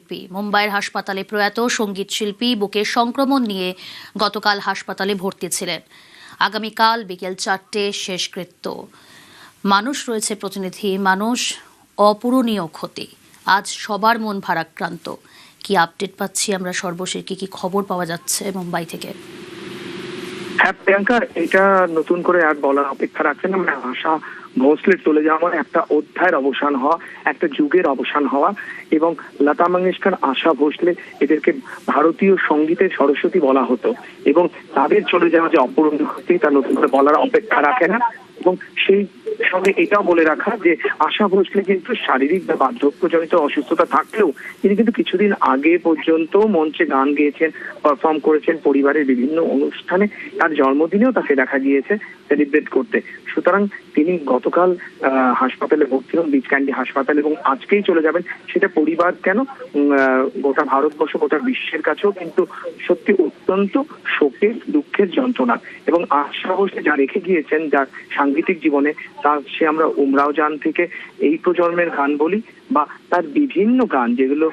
শিল্পী। মুম্বাইয়ের হাসপাতালে প্রয়াত সঙ্গীত শিল্পী বুকে সংক্রমণ নিয়ে গতকাল হাসপাতালে ভর্তি ছিলেন। আগামীকাল বিকেল 4টে শেষকৃত্য। মানুষ রয়েছে প্রতিনিধি, মানুষ অপূরণীয় ক্ষতি। আজ সবার মন ভারাক্রান্ত। কি আপডেট পাচ্ছি আমরা, সর্বশেষ কি খবর পাওয়া যাচ্ছে মুম্বাই থেকে? হ্যাঁ প্রিয়াঙ্কা, এটা নতুন করে আর বলার অপেক্ষা রাখছে না। মানে আশা ভোঁসলের চলে যাওয়া একটা অধ্যায়ের অবসান হওয়া, একটা যুগের অবসান হওয়া। এবং লতা মঙ্গেশকর, আশা ভোঁসলে, এদেরকে ভারতীয় সঙ্গীতের সরস্বতী বলা হতো। এবং তাদের চলে যাওয়া যে অপূরণীয় ক্ষতি, তা নতুন করে বলার অপেক্ষা রাখে না। এবং সেই সঙ্গে এটাও বলে রাখা যে আশা ভোঁসলে কিন্তু শারীরিক বা বার্ধক্যজনিত অসুস্থতা থাকলেও তিনি কিন্তু কিছুদিন আগে পর্যন্ত মঞ্চে গান গেয়েছেন, পারফর্ম করেছেন পরিবারের বিভিন্ন অনুষ্ঠানে। তার জন্মদিনেও তাকে দেখা গিয়েছে সেলিব্রেট করতে। সুতরাং তিনি গতকাল হাসপাতালে ভর্তি হন, বীজ ক্যান্ডি হাসপাতাল, এবং আজকেই চলে যাবেন। সেটা পরিবার কেন, গোটা ভারতবর্ষ, গোটা বিশ্বের কাছেও কিন্তু সত্যি অত্যন্ত শোকের, দুঃখের যন্ত্রণা। এবং আশা ভোঁসলে যা রেখে গিয়েছেন যার সাংগীতিক জীবনে, সে আমরা উমরাও জান থেকে এই প্রজন্মের গান বলি, বা তার বিভিন্ন গান যেগুলো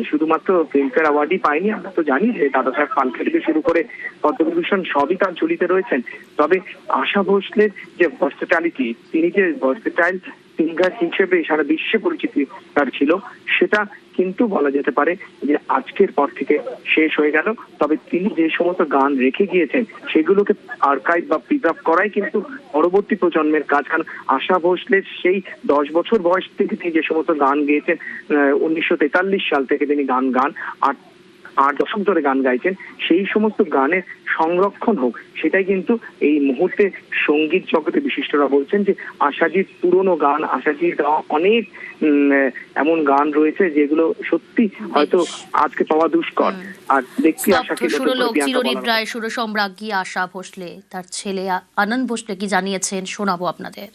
শুধুমাত্র ফিল্মফেয়ার অ্যাওয়ার্ডই পায়নি। আমরা তো জানি যে দাদা সাহেব ফালকে থেকে শুরু করে পদ্মবিভূষণ সবই তার ঝুলিতে রয়েছেন। তবে আশা ভোঁসলের যে ভার্সেটাইলিটি, তিনি যে ভার্সেটাইল সিঙ্গার হিসেবে সারা বিশ্বে পরিচিতি তার ছিল, সেটা কিন্তু বলা যেতে পারে যে আজকের পর থেকে শেষ হয়ে গেল। তবে তিনি যে সমস্ত গান রেখে গিয়েছেন সেগুলোকে আর্কাইভ বা প্রিজার্ভ করাই কিন্তু পরবর্তী প্রজন্মের কাজ। কারণ আশা ভোঁসলের সেই 10 বছর বয়স থেকে তিনি যে সমস্ত গান গেয়েছেন, 1943 সাল থেকে তিনি গান 8 দশক ধরে গান গাইছেন, সেই সমস্ত গানের সংরক্ষণ হোক, সেটাই কিন্তু এই মুহূর্তে সঙ্গীত জগতে বিশিষ্টরা বলছেন। যে আশাজির পুরনো গান, আশাজির গাওয়া অনেক এমন গান রয়েছে যেগুলো সত্যি হয়তো আজকে পাওয়া দুষ্কর। আর দেখছি আশাকে চিরনিদ্রায় সুরসম্রাজ্ঞী আশা ভোঁসলে, তার ছেলে আনন্দ ভোঁসলে কি জানিয়েছেন শোনাবো আপনাদের।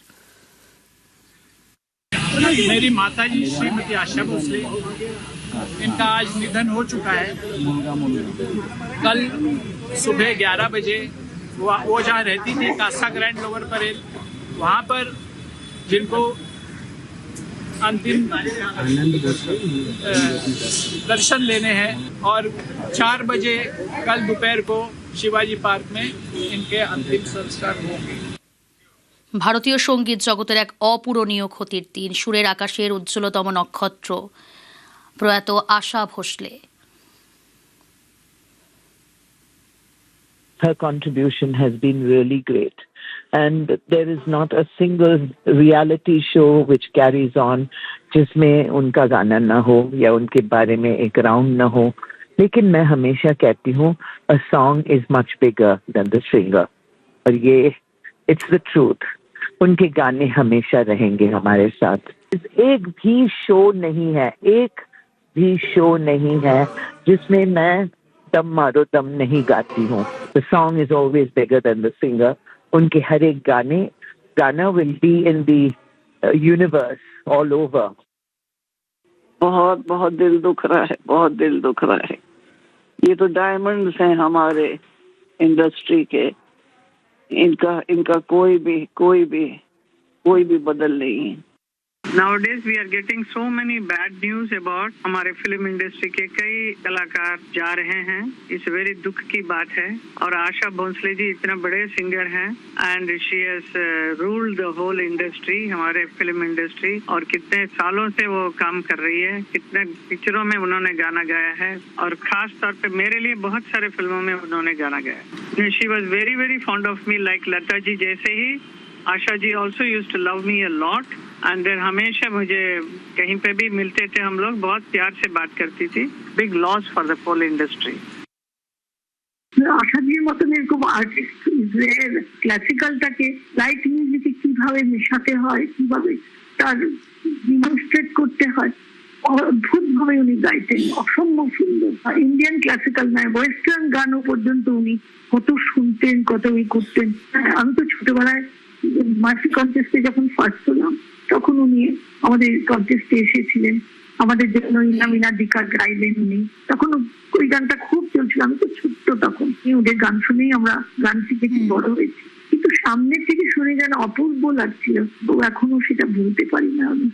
मेरी माता जी श्रीमती आशा भोसले, इनका आज निधन हो चुका है। कल सुबह 11 बजे वो जहाँ रहती थी कासा ग्रैंड लोअर परेल, वहाँ पर जिनको अंतिम दर्शन लेने हैं, और 4 बजे कल दोपहर को शिवाजी पार्क में इनके अंतिम संस्कार होंगे। ভারতীয় সঙ্গীত জগতের এক অপূরণীয় ক্ষতির দিন। সুরের আকাশের উজ্জ্বলতম নক্ষত্র প্রয়াত আশা Bhosle. Her contribution has been really great, and there is not a single reality show which carries on जिसमें उनका गाना न हो या उनके बारे में एक राउंड न हो। लेकिन मैं हमेशा कहती हूँ, a song is much bigger than the singer, और ये it's the truth। उनके गाने हमेशा रहेंगे हमारे साथ। एक भी शो नहीं है, एक भी शो नहीं है जिसमें मैं दम मारो दम नहीं गाती हूँ। The song is always bigger than the singer। उनके हर एक गाना will be in the universe all over। बहुत बहुत दिल दुख रहा है, बहुत दिल दुख रहा है। ये तो डायमंड्स हैं हमारे इंडस्ट्री के। इनका कोई भी बदल नहीं है। Nowadays we are getting so many bad news about हमारे फिल्म इंडस्ट्री के कई कलाकार जा रहे हैं। इस वेरी दुख की बात है। और आशा भोंसले जी इतना बड़े सिंगर हैं, and she has ruled the whole industry, हमारे फिल्म इंडस्ट्री। और कितने सालों से वो काम कर रही है, कितने पिक्चरों में उन्होंने गाना गाया है, और खास तौर पे मेरे लिए बहुत सारे फिल्मों में उन्होंने गाना गाया। She was very very fond of me, like Lata ji जैसे ही Asha ji also used to love me a lot. And then हमेशा मुझे कहीं पे भी मिलते थे हम लोग, बहुत प्यार से बात करती थी। Big loss for the whole industry. আশাজির মতন এরকম আর্টিস্ট ক্লাসিক্যালটাকে লাইট মিউজিকে কিভাবে মেশাতে হয়, কিভাবে তার ডিমনস্ট্রেট করতে হয়, অদ্ভুত ভাবে উনি গাইতেন, অসম্ভব সুন্দর। ইন্ডিয়ান ক্লাসিক্যাল নয়, ওয়েস্টার্ন গানও পর্যন্ত উনি কত শুনতেন, কত করতেন। আমি তো ছোটবেলায় মার্সি কন্টেস্টে যখন ফার্স্ট হলাম, তখন উনি আমাদের কন্টেস্টে এসেছিলেন, আমাদের জন্য ইনামিনা দিকা গাইলেন উনি। তখন ওই গানটা খুব চলছিল, আমি তো ছোট্ট তখন। ওদের গান শুনেই আমরা গান শিখেছি, বড় হয়েছি। কিন্তু সামনে থেকে শুনে যেন অপূর্ব লাগছিল, এখনো সেটা ভুলতে পারি না আমি।